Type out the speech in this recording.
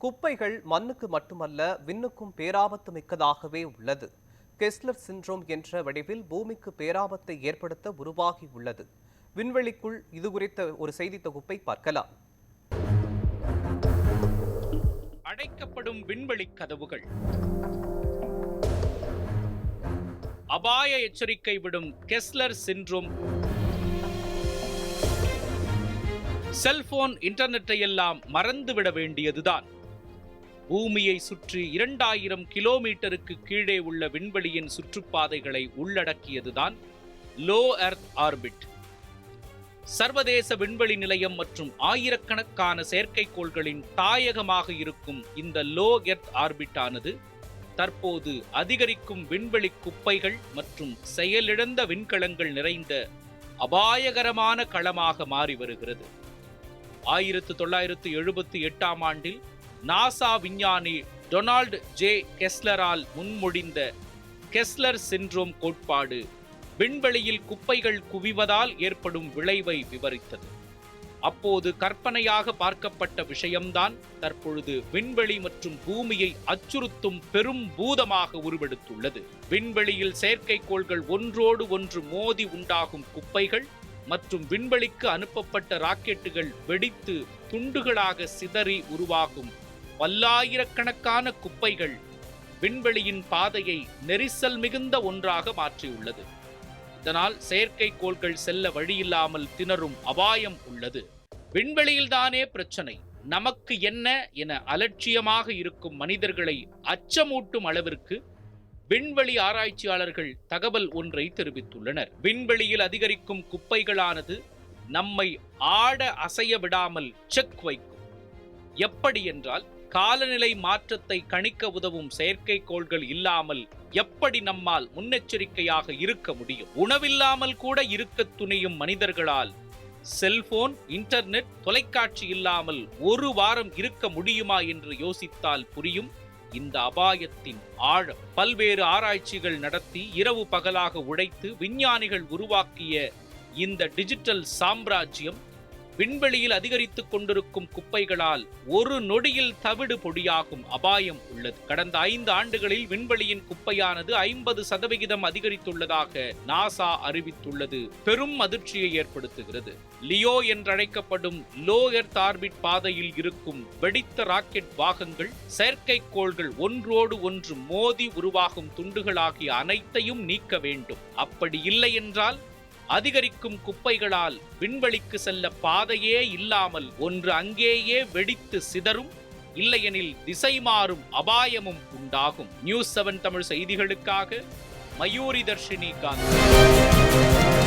குப்பைகள் மண்ணுக்கு மட்டுமல்ல விண்ணுக்கும் பேராபத்து மிக்கதாகவே உள்ளது. கெஸ்லர் சிண்ட்ரோம் என்ற வடிவில் பூமிக்கு பேராபத்தை ஏற்படுத்த உருவாகி உள்ளது. விண்வெளிக்குள் இது குறித்த ஒரு செய்தி தொகுப்பை பார்க்கலாம். அடைக்கப்படும் விண்வெளி கதவுகள், அபாய எச்சரிக்கை விடும் கெஸ்லர் சிண்ட்ரோம், செல்போன் இன்டர்நெட்டை எல்லாம் மறந்துவிட வேண்டியதுதான். பூமியை சுற்றி 2000 கிலோமீட்டருக்கு கீழே உள்ள விண்வெளியின் சுற்றுப்பாதைகளை உள்ளடக்கியதுதான் லோ எர்த் ஆர்பிட். சர்வதேச விண்வெளி நிலையம் மற்றும் ஆயிரக்கணக்கான செயற்கைக்கோள்களின் தாயகமாக இருக்கும் இந்த லோ எர்த் ஆர்பிட் ஆனது தற்போது அதிகரிக்கும் விண்வெளி குப்பைகள் மற்றும் செயலிழந்த விண்கலங்கள் நிறைந்த அபாயகரமான களமாக மாறி வருகிறது. 1978ஆம் ஆண்டில் நாசா விஞ்ஞானி டொனால்ட் ஜே கெஸ்லரால் முன்மொழிந்த கெஸ்லர் சிண்ட்ரோம் கோட்பாடு விண்வெளியில் குப்பைகள் குவிவதால் ஏற்படும் விளைவை விவரித்தது. அப்போது கற்பனையாக பார்க்கப்பட்ட விஷயம்தான் தற்பொழுது விண்வெளி மற்றும் பூமியை அச்சுறுத்தும் பெரும் பூதமாக உருவெடுத்துள்ளது. விண்வெளியில் செயற்கைக்கோள்கள் ஒன்றோடு ஒன்று மோதி உண்டாகும் குப்பைகள் மற்றும் விண்வெளிக்கு அனுப்பப்பட்ட ராக்கெட்டுகள் வெடித்து துண்டுகளாக சிதறி உருவாகும் பல்லாயிரக்கணக்கான குப்பைகள் விண்வெளியின் பாதையை நெரிசல் மிகுந்த ஒன்றாக மாற்றியுள்ளது. இதனால் செயற்கைக்கோள்கள் செல்ல வழியில்லாமல் திணறும் அபாயம் உள்ளது. விண்வெளியில்தானே பிரச்சனை, நமக்கு என்ன என அலட்சியமாக இருக்கும் மனிதர்களை அச்சமூட்டும் அளவிற்கு விண்வெளி ஆராய்ச்சியாளர்கள் தகவல் ஒன்றை தெரிவித்துள்ளனர். விண்வெளியில் அதிகரிக்கும் குப்பைகளானது நம்மை ஆட அசைய விடாமல் செக் வைக்கும். எப்படி என்றால், காலநிலை மாற்றத்தை கணிக்க உதவும் செயற்கைக்கோள்கள் இல்லாமல் எப்படி நம்மால் முன்னெச்சரிக்கையாக இருக்க முடியும்? உணவில்லாமல் கூட இருக்க துணியும் மனிதர்களால் செல்போன், இன்டர்நெட், தொலைக்காட்சி இல்லாமல் ஒரு வாரம் இருக்க முடியுமா என்று யோசித்தால் புரியும் இந்த அபாயத்தின் ஆழம். பல்வேறு ஆராய்ச்சிகள் நடத்தி இரவு பகலாக உழைத்து விஞ்ஞானிகள் உருவாக்கிய இந்த டிஜிட்டல் சாம்ராஜ்யம் விண்வெளியில் அதிகரித்துக் கொண்டிருக்கும் குப்பைகளால் ஒரு நொடியில் தவிடு பொடியாகும் அபாயம் உள்ளது. கடந்த 5 ஆண்டுகளில் விண்வெளியின் குப்பையானது 50% அதிகரித்துள்ளதாக நாசா அறிவித்துள்ளது பெரும் அதிர்ச்சியை ஏற்படுத்துகிறது. லியோ என்றழைக்கப்படும் லோ எர்த் ஆர்பிட் பாதையில் இருக்கும் வெடித்த ராக்கெட் பாகங்கள், செயற்கைக்கோள்கள் ஒன்றோடு ஒன்று மோதி உருவாகும் துண்டுகளாகிய அனைத்தையும் நீக்க வேண்டும். அப்படி இல்லை என்றால் அதிகரிக்கும் குப்பைகளால் விண்வெளிக்கு செல்ல பாதையே இல்லாமல் ஒன்று அங்கேயே வெடித்து சிதறும், இல்லையெனில் திசை மாறும் அபாயமும் உண்டாகும். நியூஸ் 7 தமிழ் செய்திகளுக்காக மயூரி தர்ஷினி காந்தி.